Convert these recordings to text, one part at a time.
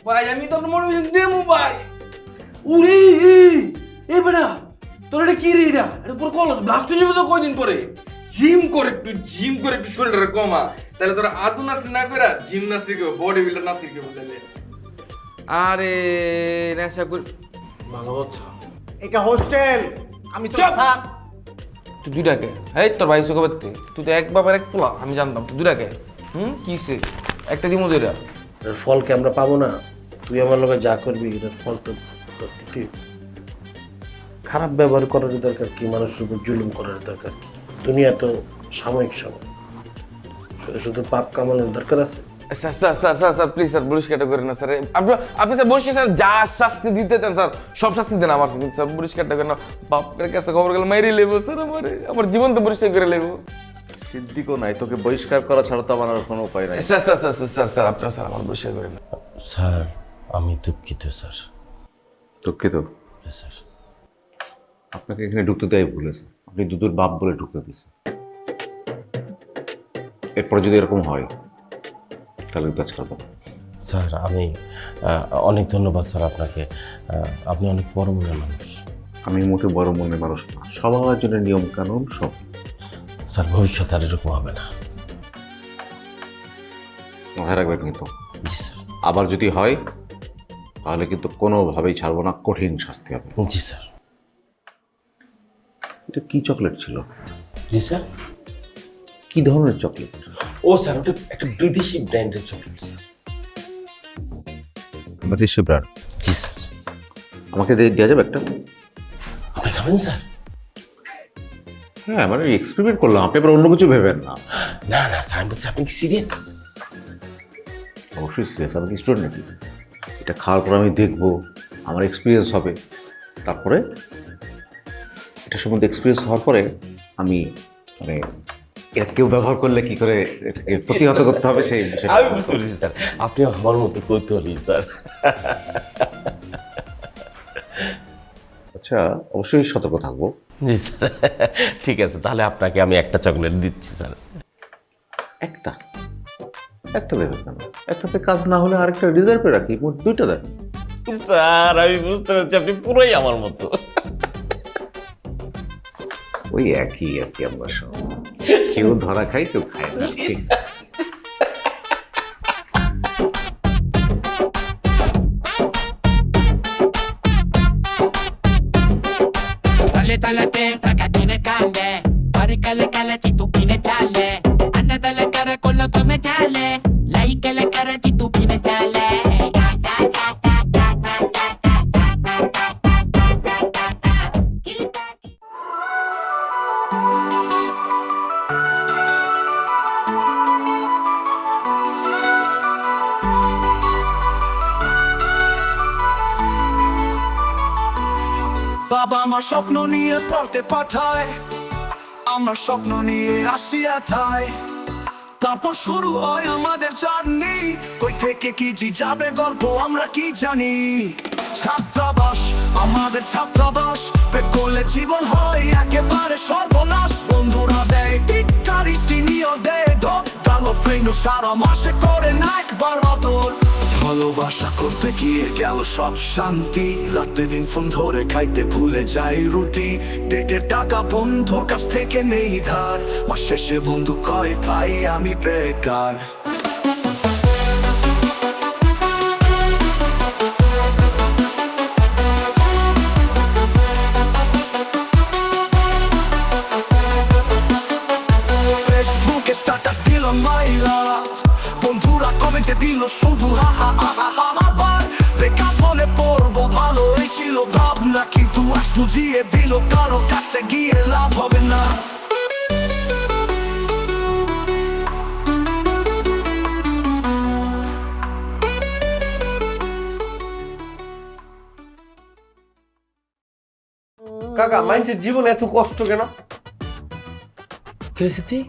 ভাই আমি তো মোটিভেশন দেবো ভাই। উরে এ বেটা তোর এটা কি রে? এটা পুরো কলস ব্লাস্ট হয়ে যাবে তো কয়দিন পরে। জিম করে একটু শরীরটা কমা, তাহলে তোরা আদু নাসি না করে জিমনাস্টিক বডি বিল্ডার নাসি কেবো তাহলে। আরে নেশা কর ভালো কথা। এটা হোস্টেল, আমি তো চুপ! থাক। তুই দুইটাকে এই তোর ভাই সুখবর তুই তো এক বাবার এক পোলা, আমি জানতাম তুই দুইটাকে কিসে একটা দিমো দুইটা। এর ফল কি আমরা পাবো না? তুই আমার লগে যা করবি এটার ফল তো তোর দিতে হবে। খারাপ ব্যবহার করার দরকার কি? মানুষের উপর জুলুম করার দরকার কি? দুনিয়া তো সাময়িক সময়, শুধু শুধু পাপ কামানোর দরকার আছে? Sir sir sir sir sir please sir বহিষ্কার করেন না স্যার। আপনি স্যার বহিষ্কার স্যার যা শাস্তি দিতে চান স্যার সব শাস্তি দেন আমার, কিন্তু স্যার বহিষ্কারটা করেন না। বাপের কাছে খবর গেলে মাইরে লেবো স্যার, আমার জীবন তো পরিষ্কার করে লেবো। সিদ্দিকও নাই, তোকে বহিষ্কার করা ছাড়া তো আমার আর কোনো উপায় নাই। Sir sir sir sir sir sir আপনার স্যার আমার বহিষ্কার করেন না। স্যার আমি দুঃখিত স্যার। দুঃখিত, স্যার আপনাকে এখানে ঢুকতে দেয় ভুলেছে, আপনি দুদুর বাপ বলে ঢুকতে দিচ্ছে। এরপরে যদি এরকম হয় তাহলে তো ছাড়বো না। স্যার আমি অনেক ধন্যবাদ স্যার আপনাকে, আপনি অনেক বড় মনের মানুষ। আমি মোটে বড় মনের মানুষ না, সবার জন্য নিয়ম কানুন সব। স্যার ভবিষ্যতে আর এরকম হবে না। মাথায় রাখবেন কিন্তু, জি স্যার। আবার যদি হয় তাহলে কিন্তু কোনোভাবেই ছাড়বো না, কঠিন শাস্তি হবে। জি স্যার। এটা কি চকলেট ছিল? জি স্যার। কি ধরনের চকলেট? ও স্যার ওটা একটা বিদেশি ব্র্যান্ডের চকলেট স্যার। বাতিশে ব্রান্ড? জি স্যার। আমাকে দেওয়া যাবে একটা? আপনি খাবেন স্যার? হ্যাঁ মানে এক্সপেরিমেন্ট করলাম, আপনি আবার অন্য কিছু ভেবেন না। না না স্যার আমি বলছি আপনি কি সিরিয়াস? অবশ্যই সিরিয়াস, আমি কি স্টুডেন্ট নাকি? এটা খাওয়ার পর আমি দেখবো, আমার এক্সপিরিয়েন্স হবে, তারপরে এটা সম্বন্ধে এক্সপিরিয়েন্স হওয়ার পরে আমি মানে এটা কেউ ব্যবহার করলে কি করে এটাকে প্রতিহত করতে হবে সেই বিষয়টা। আমি বুঝতে পেরেছি স্যার, আপনি আমার মতো কৌতূহলী স্যার। আচ্ছা অবশ্যই সতর্ক থাকবো। জি স্যার। ঠিক আছে তাহলে আপনাকে আমি একটা চকলেট দিচ্ছি স্যার। একটা একটা দেবে কেন? একটাতে কাজ না হলে আরেকটা রিজার্ভে রাখি, মোট দুইটা দেন। স্যার আমি বুঝতে পারছি আপনি পুরোই আমার মতো। ওই একই আর কি, আমরা সব কেউ ধরা খাই কেউ খায় না। ঠিক। Tale tale te, tagatine cale. Pare cale cale ci tu pine chale. Anna dalla cara con la come chale. Lei che le cara ci tu pine chale. বাবা আমার স্বপ্ন নিয়ে পড়তে পাঠায়, আমার স্বপ্ন নিয়ে আসিয়া থায়। তারপর শুরু হয় আমাদের জার্নি, কই থেকে কি জি যাবে গল্প আমরা কি জানি। ছাত্রাবাস আমাদের ছাত্রাবাস, পেট করলে জীবন হয় একেবারে সর্বনাশ। বন্ধুরা দেয় টিটকারি, সিনিয়র দেয় ধর, কালো ফ্রেন্ড সারা মাসে করে না একবার আদর। ভালোবাসা করতে গিয়ে গেল সব শান্তি, রাতে দিন ফোন ধরে খাইতে ভুলে যাই রুটি। ডেটের টাকা বন্ধুর কাছ থেকে নেই ধার, মাস শেষে বন্ধু কয় ভাই আমি বেকার। ফেসবুকে স্ট্যাটাস দিল মাইরা, বন্ধুরা কমেন্টে দিল শুধু হা হা হা হা হা। আবার বেকার বলে পড়বো ভালোই ছিল ভাবনা, কিন্তু আজ বুঝিয়ে দিল কারো কাছে গিয়ে লাভ হবে না। কাকা মানুষের জীবনে এত কষ্ট কেন? কেসিতি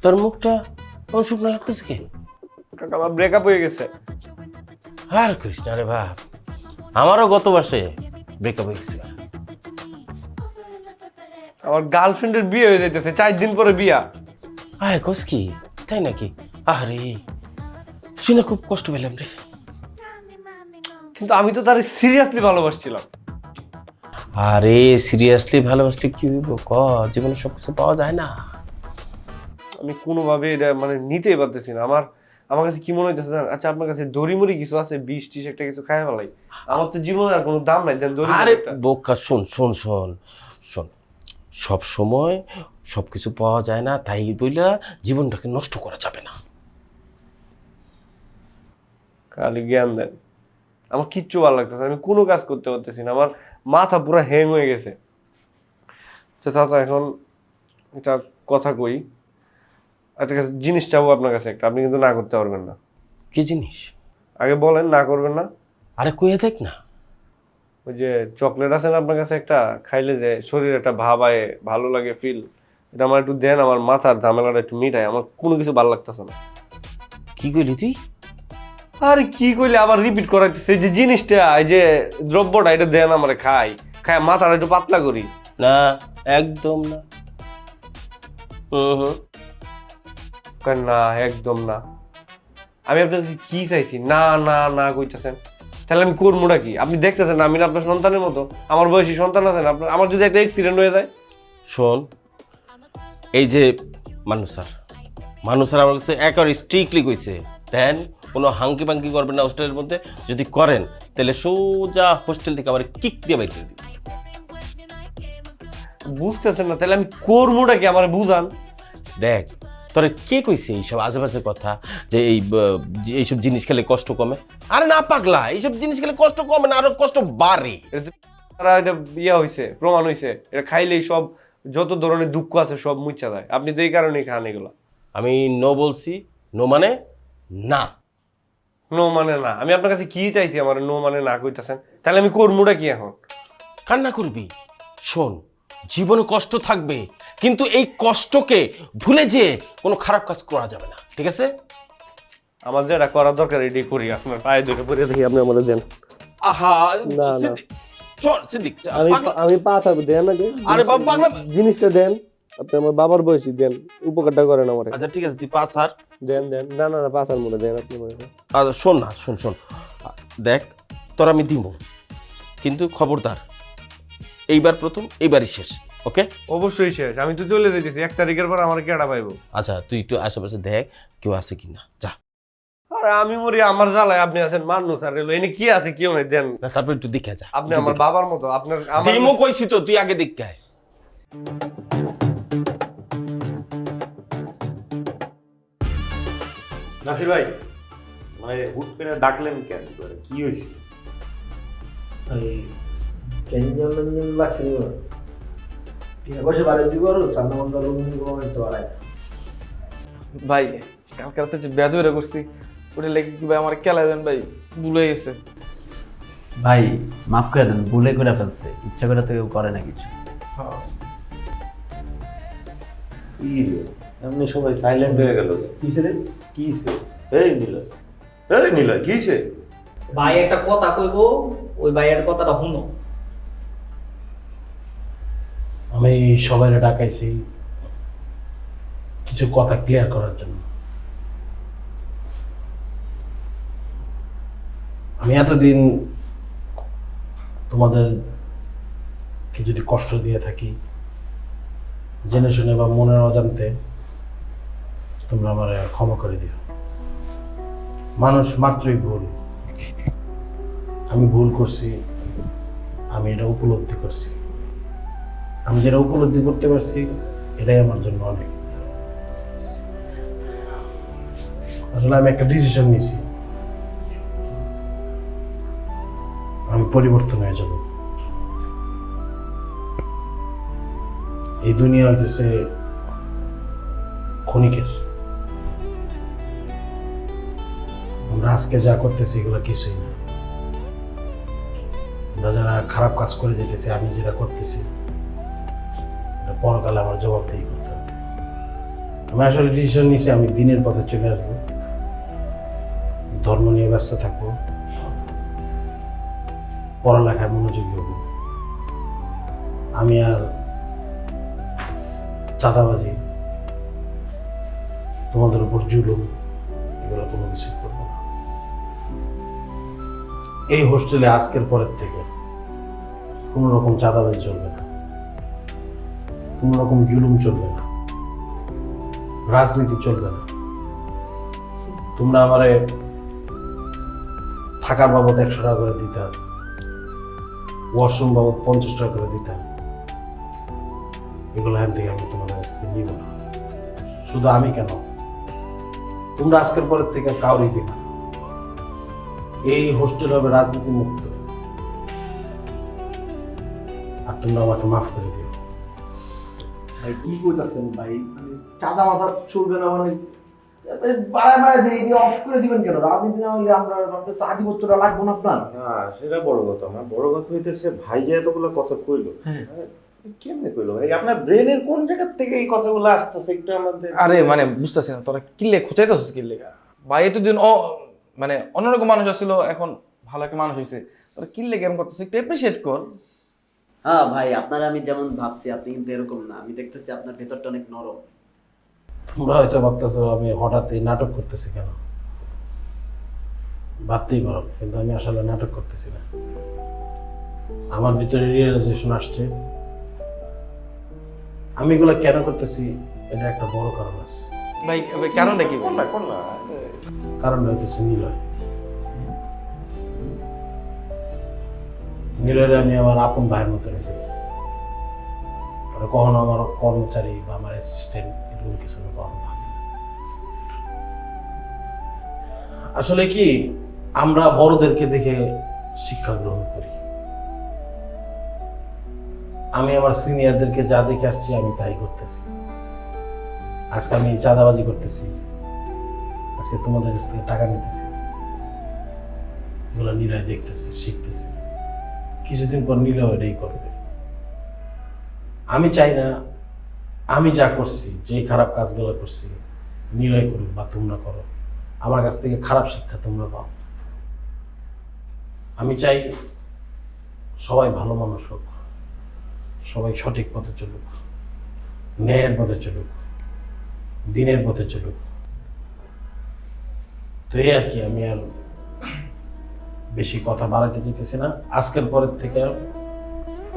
তোর মুখটা আমার শুকনো লাগতেছে কে? কাকা আমার ব্রেকআপ হয়ে গেছে। আর কইস না রে বাপ, আমারও গত মাসে ব্রেকআপ হয়ে গেছে। আমার গার্লফ্রেন্ডের বিয়ে হয়ে যাইতেছে, 4 দিন পরে বিয়া। আয় কস কি তাই নাকি? আরে শুনে খুব কষ্ট পেলাম রে। কিন্তু আমি তো তার সিরিয়াসলি ভালোবাসছিলাম। আরে সিরিয়াসলি ভালোবাসতে কি হইব ক, জীবনে সবকিছু পাওয়া যায় না। আমি কোনোভাবে এটা মানে নিতেই পারতেছি না। আমার কাছে কি মনে হইতেছে জানেন? আচ্ছা আপনার কাছে দড়িমড়ি কিছু আছে, 20-30 একটা কিছু খাই ফেলাই, আমার তো জীবনে আর কোনো দাম নাই। আরে বোকা, শোন শোন শোন শোন, সব সময় সবকিছু পাওয়া যায় না, তাই বইলা জীবনটাকে নষ্ট করা যাবে না। খালি জ্ঞান দেন, আমার কিচ্ছু ভালো লাগতেছে না, আমি কোনো কাজ করতে পারতেছি না, আমার মাথা পুরো হ্যাং হয়ে গেছে। আচ্ছা চাচা, এখন এটা কথা কই, একটা কাছে জিনিস চাবো আপনার কাছে একটা, আপনি কিন্তু না করতে পারবেন না। কি জিনিস? আগে বলেন, না করবেন না। আরে কইয়া দেখ না। ওই যে চকলেট আছে না আপনার কাছে একটা, খাইলে যে শরীরে একটা ভাব আয়, ভালো লাগে ফিল, এটা আমার একটু দেন, আমার মাথার ঝামেলাটা একটু মিটায়, আমার কোনো কিছু ভালো লাগতেছে না। কি কইলি তুই? আরে কি কইলে আবার রিপিট করাইতেছে, যে জিনিসটা এই যে দ্রব্যটা, এটা দেন আমারে, খাই মাথাটা একটু পাতলা করি। না, একদম না। কয় না, একদম না। আমি আপনার কাছে কি চাইছি? না না না কইতেছেন, তাহলে আমি করবোটা কি? আপনি দেখতেছেন না আমি না আপনার সন্তানের মতো, আমার বয়সী সন্তান আছেন আপনার, আমার যদি একটা অ্যাক্সিডেন্ট হয়ে যায়। শোন, এই যে মানুষ স্যার আমার কাছে একবার স্ট্রিক্টলি কইছে, দেন কোনো হাঙ্কি পাঙ্কি করবেন না হোস্টেলের মধ্যে, যদি করেন তাহলে সোজা হোস্টেল থেকে আবার কিক দিয়ে বাইর করে দিবে। বুঝতেছেন না, তাহলে আমি করবোটা কি? আমার বুঝান। দেখ, তোরে কে কইছে এইসব আশেপাশে কথা, যে এইসব জিনিস খেলে কষ্ট কমে? আরে না পাগলা, এইসব জিনিস খেলে কষ্ট কমে না, আরো কষ্ট বাড়ে। তারা এটা ইয়া হয়েছে, প্রমাণ হয়েছে, এটা খাইলেই সব যত ধরনের দুঃখ আছে সব মুছা যায়। আপনি তো এই কারণেই খান এগুলো। আমি নো বলছি, নো মানে না। নো মানে না? আমি আপনার কাছে কি চাইছি আমার নো মানে না কইতাছেন? তাহলে আমি করবোটা কি এখন? কান্না করবি? শোন, জীবনে কষ্ট থাকবে, কিন্তু এই কষ্টকে ভুলে যেয়ে কোনো খারাপ কাজ করা যাবে না, ঠিক আছে? আমার যেটা করার দরকার এটাই করি, আপনার পায়ে ধরে পড়ে দেখি, আপনি আমার দেন। আহা না, না। সিদ্দিক, শোন সিদ্দিক, আমি পা থাকবো, দেন আগে। আরে বাবা পাগলা। জিনিসটা দেন, আপনি আমার বাবার বয়সী, দেন, উপকারটা করেন আমার। আচ্ছা ঠিক আছে, তুই পাস আর দেন দেন, না না না, পাঁচার মনে দেন আপনি মনে করেন। আচ্ছা শোন না, শোন শোন, দেখ তোর আমি দিব, কিন্তু খবরদার, এইবার প্রথম, এইবারই শেষ, ওকে? অবশ্যই শেষ, আমি তো চলে যাইতেছি, 1 তারিখের পর আমার কেডা পাইবো। আচ্ছা তুই একটু আশেপাশে দেখ কেউ আছে কিনা, যা। আরে আমি মরি আমার জ্বালায়, আপনি আছেন মানুষ, আর এনে কি আছে কেউ নেই, দেন। না, তারপর একটু দেখে যা। আপনি আমার বাবার মতো, আপনার দিমো কইছি তো, তুই আগে দেখতে আয়। নাসির ভাই, মানে হুট করে ডাকলেন কেন? কি হয়েছে? ভাই কালকে রাতে যে বেদুরে করছি, ওটা লেগে কি ভাই আমার কেলা দেন ভাই, ভুলে গেছে। ভাই মাফ করে দেন, ভুলে করে ফেলছে, ইচ্ছা করে তো কেউ করে না কিছু। কি রে, এমনি সবাই সাইলেন্ট হয়ে গেল। কিসে? এই নিলয় কিসে? ভাই একটা কথা কইব, ওই ভাইয়ের কথাটা শুনো। আমি সবাইকে ডাকাইছি কিছু কথা ক্লিয়ার করার জন্য। আমি এতদিন তোমাদেরকে যদি কষ্ট দিয়ে থাকি, জেনে শুনে বা মনের অজান্তে, তোমরা আমার ক্ষমা করে দিও। মানুষ মাত্রই ভুল, আমি ভুল করছি, আমি এটা উপলব্ধি করছি। আমি যেটা উপলব্ধি করতে পারছি এটাই আমার জন্য অনেক। আসলে আমি একটা ডিসিশন নিয়েছি, আমি পরিবর্তন হয়ে যাব। এই দুনিয়া হইতেছে ক্ষণিকের। আমরা আজকে যা করতেছি এগুলো কিছুই না। আমরা যারা খারাপ কাজ করে যেতেছি, আমি যেটা করতেছি এটা পরকালে আমার জবাবদিহি করতে হবে। আমি আসলে ডিসিশন নিয়েছি, আমি দিনের পথে চলে আসবো, ধর্ম নিয়ে ব্যস্ত থাকবো, পড়ালেখায় মনোযোগী হব। আমি আর চাঁদাবাজি, তোমাদের উপর জুলুম, এগুলো কোনো কিছু করবো না। এই হোস্টেলে আজকের পরের থেকে কোনো রকম চাঁদাবাজি চলবে না, কোনো রকম জুলুম চলবে না, রাজনীতি চলবে না। তোমরা আমারে থাকার বাবদ 100 টাকা করে দিতে, ওয়াশরুম বাবদ 50 টাকা করে দিতে, এগুলো এখান থেকে আমি তোমাদের কাছ থেকে নিব না। শুধু আমি কেন, তোমরা আজকের পরের থেকে কাউরি দিবে না। এই হোস্টেল হবে রাজনীতি মুক্ত। আর তোমরা আমাকে মাফ করে দিও। ভাই কি কইতাছেন ভাই? চাঁদা মাথা চলবে না মানে বারে বারে দিয়ে অফ করে দিবেন কেন? রাজনীতি না হলে আমরা আধিপত্যটা লাগবো না আপনার? হ্যাঁ সেটা বড় কথা না, বড় কথা হইতেছে ভাই যে এতগুলো কথা কইলো, কেমনে কইলো ভাই? আপনার ব্রেনের কোন জায়গা থেকে এই কথাগুলো আসতেছে একটু আমাদের? আরে মানে বুঝতেছি না তোরা কিল্লে খোঁচাইতেছিস কিল্লে ভাই? এতদিন মানে অন্যরকম মানুষ আসছিল, এখন ভালো একটা মানুষ হয়েছে, তোরা কিল্লে কেমন করতেছিস? একটু অ্যাপ্রিসিয়েট কর। হ্যাঁ ভাই, আপনারা আমি যেমন ভাবছি আপনি কিন্তু এরকম না। আমি দেখতেছি আপনার ভেতরটা অনেক নরম। তোমরা হয়তো ভাবতেছো আমি হঠাৎই নাটক করতেছি কেন, ভাবতেই পারো, কিন্তু আমি আসলে নাটক করতেছি না। আমার ভিতরে রিয়েলাইজেশন আসছে আমি এগুলো কেন করতেছি, এটা একটা বড় কারণ আছে। ভাই কারণটা কি? কারণটা হইতেছে নিলয়। নিলয়রে আমি আমার আপন ভাইয়ের মতো রেখে দিই। কখনো আমার কর্মচারী বা আমার অ্যাসিস্ট্যান্ট এরকম কিছু আমি কখনো ভাবি না। আসলে কি, আমরা বড়দেরকে দেখে শিক্ষা গ্রহণ করি। আমি আমার সিনিয়রদেরকে যা দেখে আসছি আমি তাই করতেছি। আজকে আমি চাঁদাবাজি করতেছি, আজকে তোমাদের কাছ থেকে টাকা নিতেছি, এগুলো নিলয় দেখতেছি, শিখতেছি। কিছুদিন পর নিলয় এটাই করবে। আমি চাই না আমি যা করছি, যে খারাপ কাজগুলো করছি, নিলয় করুক বা তোমরা করো, আমার কাছ থেকে খারাপ শিক্ষা তোমরা পাও। আমি চাই সবাই ভালো মানুষ হোক, সবাই সঠিক পথে চলুক, ন্যায়ের পথে চলুক, দিনের পথে চলুক। তো এই আর কি, আমি আর বেশি কথা বাড়াতে যেতেছি না। আজকের পরের থেকে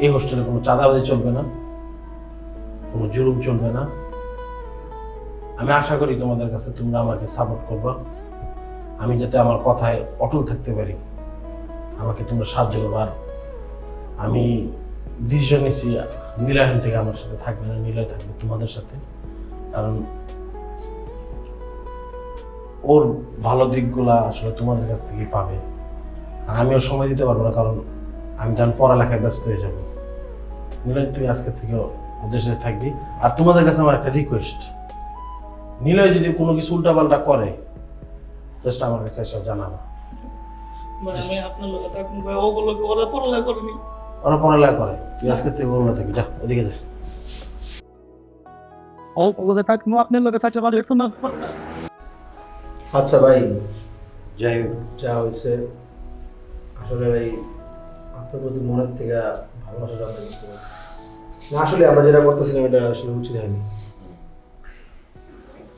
এই হোস্টেলে কোনো চাঁদাবাজি চলবে না, কোনো জুলুম চলবে না। আমি আশা করি তোমাদের কাছে তোমরা আমাকে সাপোর্ট করবা, আমি যাতে আমার কথায় অটল থাকতে পারি, আমাকে তোমরা সাহায্য করবা। আর আমি ডিসিশন নিচ্ছি, নিলয় থেকে আমার সাথে থাকবে না, নিলয় থাকবে তোমাদের সাথে। কারণ ওর ভালো দিকগুলা আসলে তোমাদের কাছ থেকেই পাবে। আর আমিও সময় দিতে পারবো না, কারণ আমি তখন পড়ালেখায় ব্যস্ত হয়ে যাবো। নিলয় তুই আজকে থেকে ওদের সাথে থাকবি। আর তোমাদের কাছে আমার একটা রিকোয়েস্ট, নিলয় যদি কোনো কিছু উল্টাপাল্টা করে জাস্ট আমার কাছে এসব জানাবা। ওরা পড়ালেখা করে, তুই আজকে থেকে ওর থাকবি। যা ওদিকে যা। আচ্ছা ভাই, যাই হোক যা হয়েছে, আসলে ভাই আপনার প্রতি মনের থেকে ভালোবাসা জন্ম নিচ্ছে। আসলে আমরা যেটা করতেছিলাম এটা আসলে উচিত হয়নি।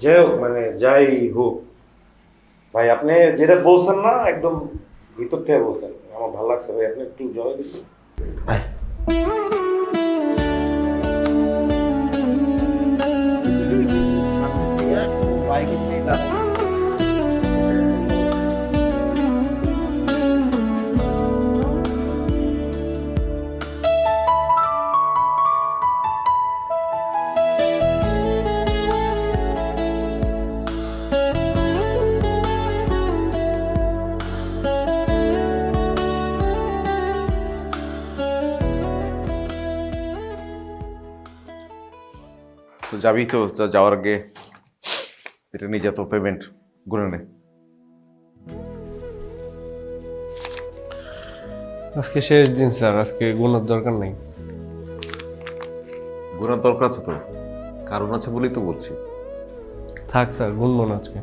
যাই হোক মানে যাই হোক ভাই, আপনি যেটা বলছেন না একদম ভিতর থেকে বলছেন, আমার ভালো লাগছে ভাই। আপনি একটু জয় দিন। তো যাবি তো, যাওয়ার আগে এটা নিয়ে যা, তোর পেমেন্ট গুনে নে। আজকে শেষ দিন স্যার, আজকে গুনার দরকার নেই। গুনার দরকার আছে তো, কারণ আছে বলেই তো বলছি। থাক স্যার, গুনবো না আজকে।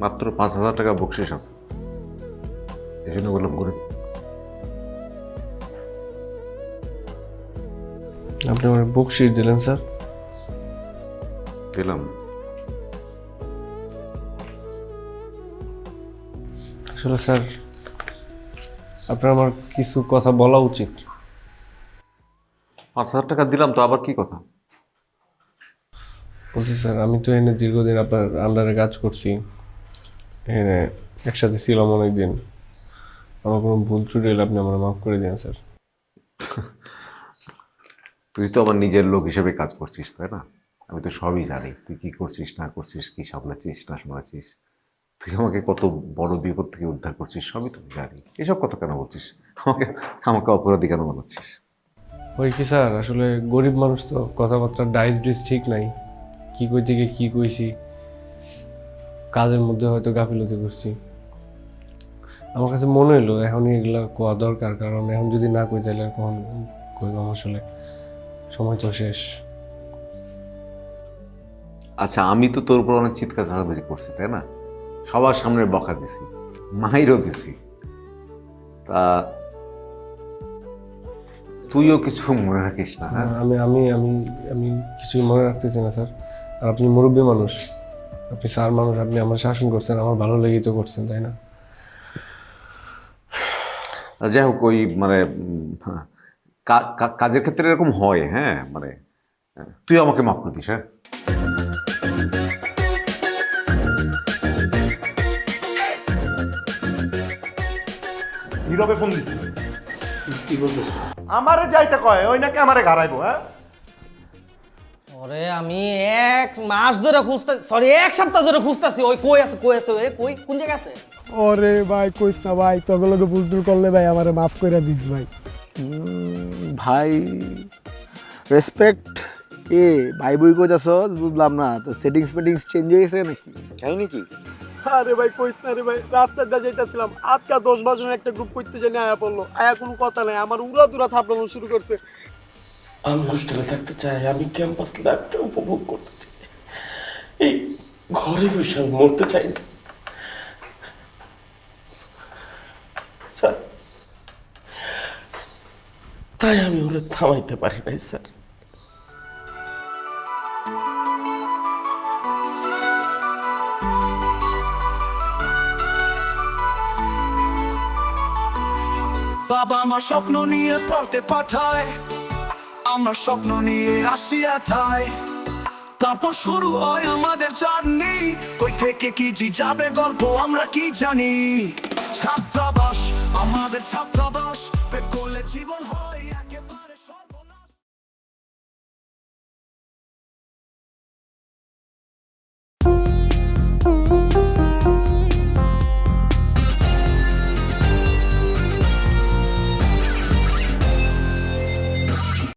মাত্র 5,000 টাকা বকশিস আছে, এই জন্য বললাম গুনে। আপনি আমার বকশিস দিলেন স্যার? দিলাম। আসলে স্যার আপনার আমার কিছু কথা বলা উচিত। 5,000 টাকা দিলাম তো, আবার কি কথা? বলছি স্যার, আমি তো এনে দীর্ঘদিন আপনার আন্ডারে কাজ করছি, এনে একসাথে ছিলাম অনেকদিন। আমার কোনো ভুল ত্রুটি হলে আপনি আমার মাফ করে দিন স্যার। তুই তো আমার নিজের লোক হিসেবে কাজ করছিস, তাই না? আমি তো সবই জানি তুই কি করছিস না করছিস, কি সামলাচ্ছিস না সামলাচ্ছিস। তুই আমাকে কত বড় বিপদ থেকে উদ্ধার করছিস সবই তো জানি। এসব কথা কেন বলছিস? আমাকে অপরাধী কেন বানাচ্ছিস? ওই কি স্যার, আসলে গরিব মানুষ তো, কথাবার্তা ডাইস ডিস ঠিক নাই, কি কই থেকে কি কইছি, কাজের মধ্যে হয়তো গাফিলতি করছি। আমার কাছে মনে হইলো এখনই এগুলা কোয়া দরকার, কারণ এখন যদি না কই তাহলে আর কখন কইবাম, আসলে সময় তো শেষ। আচ্ছা, আমি তো তোর উপর অনেক চিৎকার চাচামেচি করছি, তাই না? সবার সামনে বকা দিছি, মাইরও দিছি, তা তুইও কিছু মনে রাখিস না? হ্যাঁ, আমি আমি আমি আমি কিছুই মনে রাখতেছি না স্যার। আর আপনি মুরব্বী মানুষ, আপনি স্যার মানুষ, আপনি আমার শাসন করছেন, আমার ভালো লেগেই তো করছেন, তাই না? যাই হোক, ওই মানে কাজের ক্ষেত্রে এরকম হয়। হ্যাঁ, মানে তুই আমাকে মাফ করে দিস। হ্যাঁ, নীরবে ফোন দিছি। কি বলতেছ? আমারে যাইতে কয়, ওই নাকি আমারে ঘাড়াইবো। হ্যাঁ, ওরে আমি 1 মাস ধরে খুঁজতে, সরি 1 সপ্তাহ ধরে খুঁজতেছি। ওই কই আছে ওই কই কোন জায়গায় আছে? ওরে ভাই কইস না ভাই, তগলকে ভুল করলে ভাই আমারে মাফ করে দিস ভাই। ভাই রেসপেক্ট এ ভাই বই কইতাছ, বুঝলাম না তো। সেটিংস চেঞ্জ হয়ে গেছে নাকি? তাই নাকি? আরে ভাই কইস না রে ভাই, রাস্তায় দিয়ে যাইতাছিলাম, আজকা 10 জনের একটা গ্রুপ করতে জানি আয়া পড়লো। আয়া কোনো কথা নাই, আমার উড়া দুরা থাপড়ানো শুরু করছে। আমি হোস্টেলে থাকতে চাই, আমি ক্যাম্পাস লাইফটা উপভোগ করতে চাই, এই ঘরে বসে আমি মরতে চাই না স্যার। তাই আমি ওরে থামাইতে পারি নাই স্যার। বাবা মা স্বপ্ন নিয়ে পড়তে পাঠায়, আমরা স্বপ্ন নিয়ে আসি এথায়। তারপর শুরু হয় আমাদের জার্নি, কই থেকে কি যাবে গল্প আমরা কি জানি। ছাত্রাবাস, আমাদের ছাত্রাবাস, পেট করলে জীবন হয়।